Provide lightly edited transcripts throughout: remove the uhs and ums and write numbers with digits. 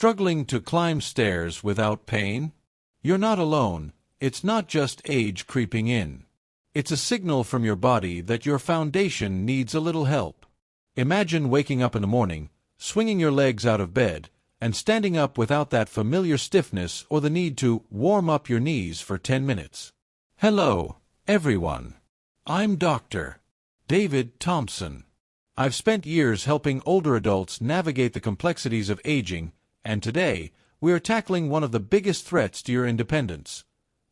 Struggling to climb stairs without pain? You're not alone. It's not just age creeping in. It's a signal from your body that your foundation needs a little help. Imagine waking up in the morning, swinging your legs out of bed, and standing up without that familiar stiffness or the need to warm up your knees for 10 minutes. Hello, everyone. I'm Dr. David Thompson. I've spent years helping older adults navigate the complexities of aging, and today, we are tackling one of the biggest threats to your independence: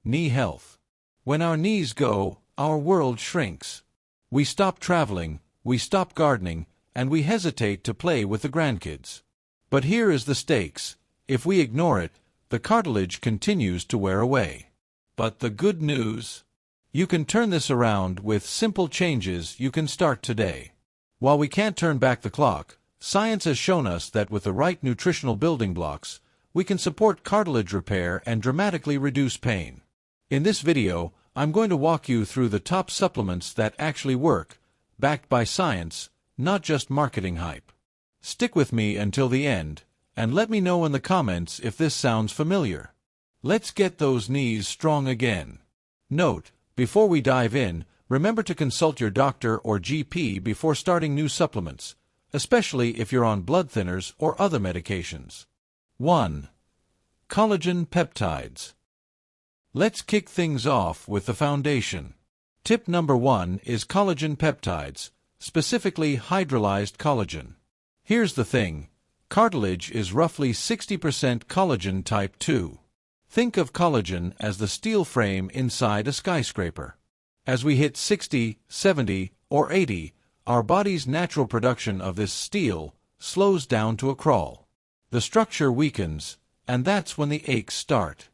knee health. When our knees go, our world shrinks. We stop traveling, we stop gardening, and we hesitate to play with the grandkids. But here is the stakes. If we ignore it, the cartilage continues to wear away. But the good news? You can turn this around with simple changes you can start today. While we can't turn back the clock, science has shown us that with the right nutritional building blocks, we can support cartilage repair and dramatically reduce pain. In this video, I'm going to walk you through the top supplements that actually work, backed by science, not just marketing hype. Stick with me until the end, and let me know in the comments if this sounds familiar. Let's get those knees strong again. Note, before we dive in, remember to consult your doctor or GP before starting new supplements, especially if you're on blood thinners or other medications. 1. Collagen peptides. Let's kick things off with the foundation. Tip number 1 is collagen peptides, specifically hydrolyzed collagen. Here's the thing: cartilage is roughly 60% collagen type 2. Think of collagen as the steel frame inside a skyscraper. As we hit 60, 70, or 80, our body's natural production of this steel slows down to a crawl. The structure weakens, and that's when the aches start.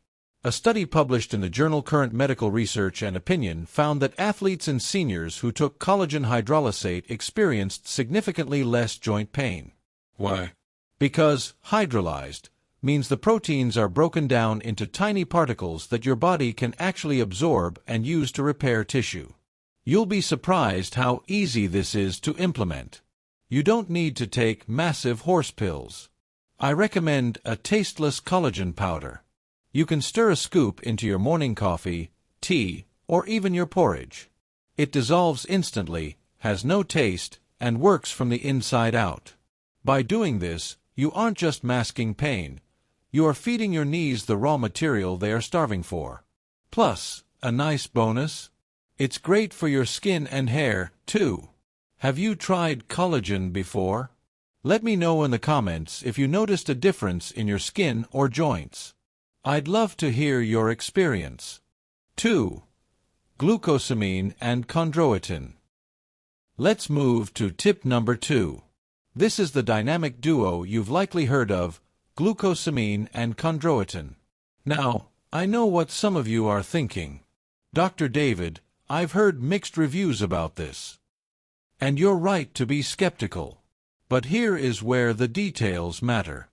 A study published in the journal Current Medical Research and Opinion found that athletes and seniors who took collagen hydrolysate experienced significantly less joint pain. Why? Because hydrolyzed means the proteins are broken down into tiny particles that your body can actually absorb and use to repair tissue. You'll be surprised how easy this is to implement. You don't need to take massive horse pills. I recommend a tasteless collagen powder. You can stir a scoop into your morning coffee, tea, or even your porridge. It dissolves instantly, has no taste, and works from the inside out. By doing this, you aren't just masking pain. You are feeding your knees the raw material they are starving for. Plus, a nice bonus: it's great for your skin and hair, too. Have you tried collagen before? Let me know in the comments if you noticed a difference in your skin or joints. I'd love to hear your experience. 2. Glucosamine and Chondroitin. Let's move to tip number 2. This is the dynamic duo you've likely heard of: glucosamine and chondroitin. Now, I know what some of you are thinking. Dr. David, I've heard mixed reviews about this. And you're right to be skeptical. But here is where the details matter.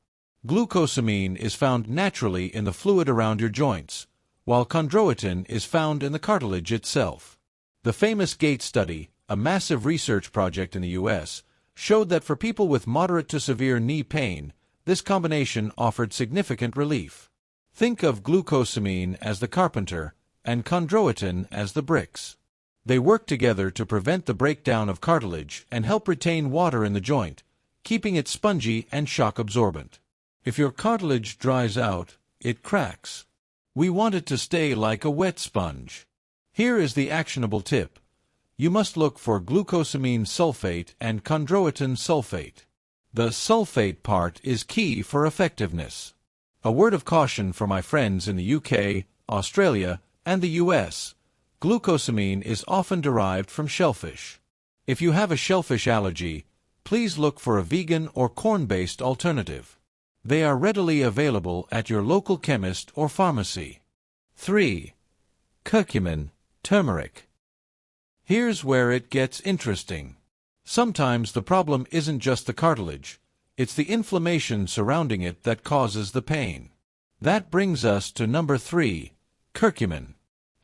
Glucosamine is found naturally in the fluid around your joints, while chondroitin is found in the cartilage itself. The famous GATE study, a massive research project in the U.S., showed that for people with moderate to severe knee pain, this combination offered significant relief. Think of glucosamine as the carpenter and chondroitin as the bricks. They work together to prevent the breakdown of cartilage and help retain water in the joint, keeping it spongy and shock absorbent. If your cartilage dries out, it cracks. We want it to stay like a wet sponge. Here is the actionable tip. You must look for glucosamine sulfate and chondroitin sulfate. The sulfate part is key for effectiveness. A word of caution for my friends in the UK, Australia, and the US. Glucosamine is often derived from shellfish. If you have a shellfish allergy, please look for a vegan or corn-based alternative. They are readily available at your local chemist or pharmacy. 3. Curcumin, turmeric. Here's where it gets interesting. Sometimes the problem isn't just the cartilage, it's the inflammation surrounding it that causes the pain. That brings us to number 3, curcumin.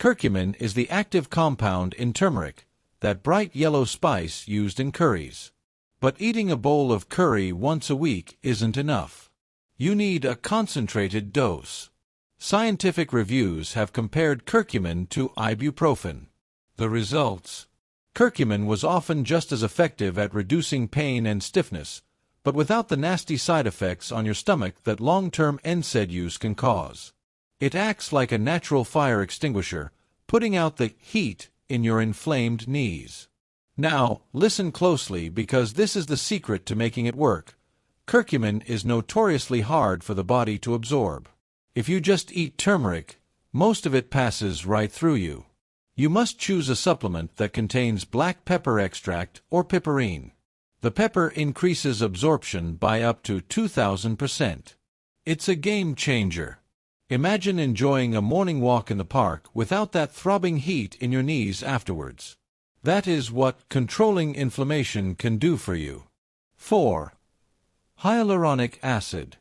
Curcumin is the active compound in turmeric, that bright yellow spice used in curries. But eating a bowl of curry once a week isn't enough. You need a concentrated dose. Scientific reviews have compared curcumin to ibuprofen. The results: curcumin was often just as effective at reducing pain and stiffness, but without the nasty side effects on your stomach that long-term NSAID use can cause. It acts like a natural fire extinguisher, putting out the heat in your inflamed knees. Now, listen closely because this is the secret to making it work. Curcumin is notoriously hard for the body to absorb. If you just eat turmeric, most of it passes right through you. You must choose a supplement that contains black pepper extract or piperine. The pepper increases absorption by up to 2,000%. It's a game changer. Imagine enjoying a morning walk in the park without that throbbing heat in your knees afterwards. That is what controlling inflammation can do for you. 4. Hyaluronic acid.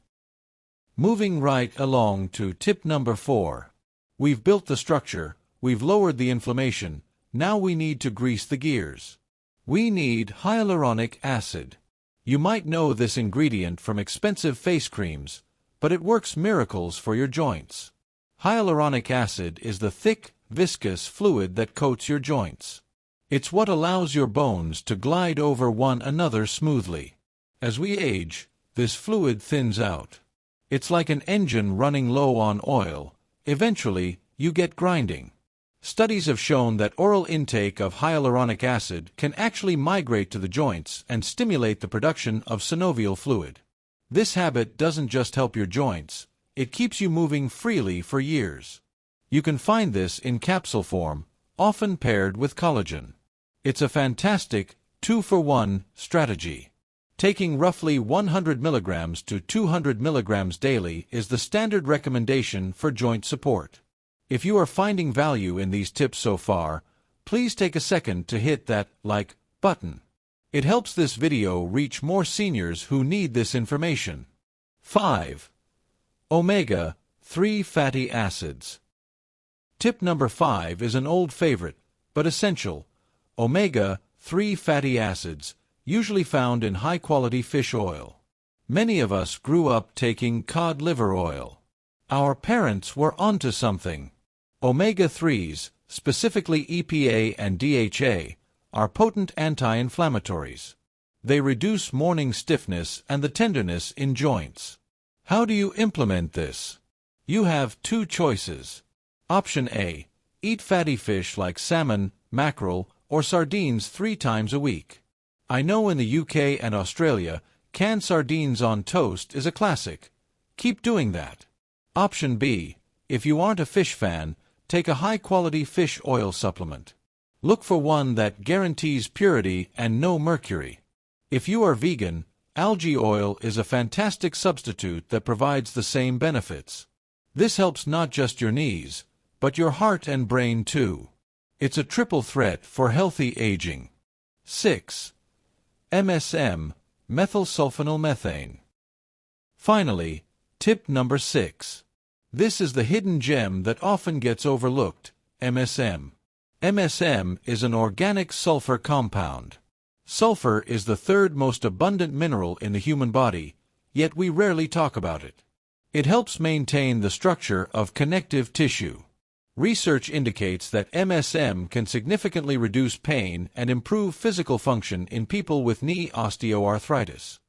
Moving right along to tip number 4. We've built the structure, we've lowered the inflammation, now we need to grease the gears. We need hyaluronic acid. You might know this ingredient from expensive face creams, but it works miracles for your joints. Hyaluronic acid is the thick, viscous fluid that coats your joints. It's what allows your bones to glide over one another smoothly. As we age, this fluid thins out. It's like an engine running low on oil. Eventually, you get grinding. Studies have shown that oral intake of hyaluronic acid can actually migrate to the joints and stimulate the production of synovial fluid. This habit doesn't just help your joints, it keeps you moving freely for years. You can find this in capsule form, often paired with collagen. It's a fantastic 2-for-1 strategy. Taking roughly 100 milligrams to 200 milligrams daily is the standard recommendation for joint support. If you are finding value in these tips so far, please take a second to hit that like button. It helps this video reach more seniors who need this information. 5. Omega-3 fatty acids. Tip number 5 is an old favorite, but essential. Omega-3 fatty acids, usually found in high-quality fish oil. Many of us grew up taking cod liver oil. Our parents were onto something. Omega-3s, specifically EPA and DHA, are potent anti-inflammatories. They reduce morning stiffness and the tenderness in joints. How do you implement this? You have two choices. Option A: eat fatty fish like salmon, mackerel, or sardines 3 times a week. I know in the UK and Australia, canned sardines on toast is a classic. Keep doing that. Option B: if you aren't a fish fan, take a high-quality fish oil supplement. Look for one that guarantees purity and no mercury. If you are vegan, algae oil is a fantastic substitute that provides the same benefits. This helps not just your knees, but your heart and brain too. It's a triple threat for healthy aging. 6. MSM, Methylsulfonylmethane. Finally, tip number 6. This is the hidden gem that often gets overlooked, MSM. MSM is an organic sulfur compound. Sulfur is the third most abundant mineral in the human body, yet we rarely talk about it. It helps maintain the structure of connective tissue. Research indicates that MSM can significantly reduce pain and improve physical function in people with knee osteoarthritis.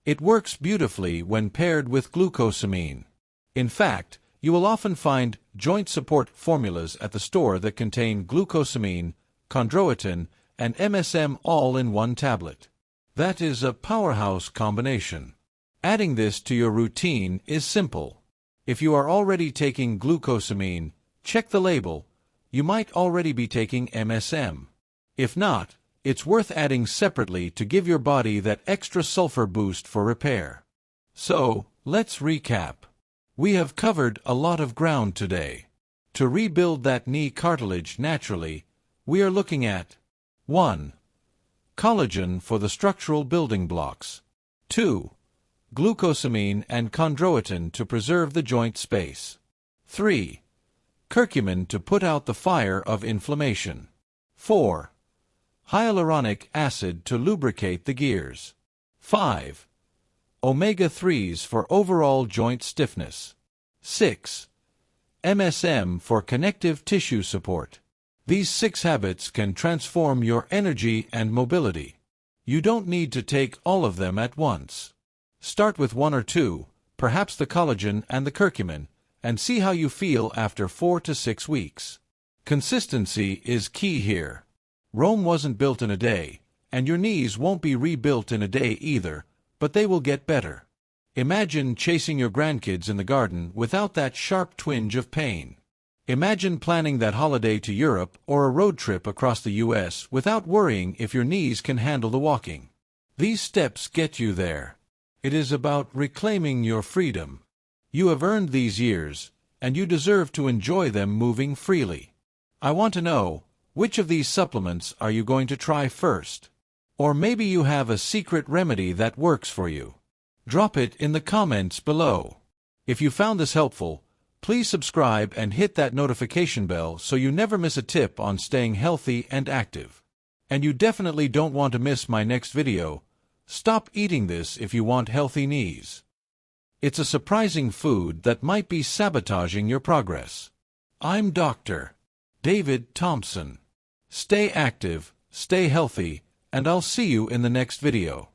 It works beautifully when paired with glucosamine. In fact, you will often find joint support formulas at the store that contain glucosamine, chondroitin, and MSM all in one tablet. That is a powerhouse combination. Adding this to your routine is simple. If you are already taking glucosamine, check the label. You might already be taking MSM. If not, it's worth adding separately to give your body that extra sulfur boost for repair. So, let's recap. We have covered a lot of ground today. To rebuild that knee cartilage naturally, we are looking at 1. Collagen for the structural building blocks. 2. Glucosamine and chondroitin to preserve the joint space. 3. Curcumin to put out the fire of inflammation. 4. Hyaluronic acid to lubricate the gears. 5. Omega-3s for overall joint stiffness. 6. MSM for connective tissue support. These 6 habits can transform your energy and mobility. You don't need to take all of them at once. Start with 1 or 2, perhaps the collagen and the curcumin, and see how you feel after 4 to 6 weeks. Consistency is key here. Rome wasn't built in a day, and your knees won't be rebuilt in a day either, but they will get better. Imagine chasing your grandkids in the garden without that sharp twinge of pain. Imagine planning that holiday to Europe or a road trip across the US without worrying if your knees can handle the walking. These steps get you there. It is about reclaiming your freedom. You have earned these years, and you deserve to enjoy them moving freely. I want to know, which of these supplements are you going to try first? Or maybe you have a secret remedy that works for you. Drop it in the comments below. If you found this helpful, please subscribe and hit that notification bell so you never miss a tip on staying healthy and active. And you definitely don't want to miss my next video. Stop eating this if you want healthy knees. It's a surprising food that might be sabotaging your progress. I'm Dr. David Thompson. Stay active, stay healthy, and I'll see you in the next video.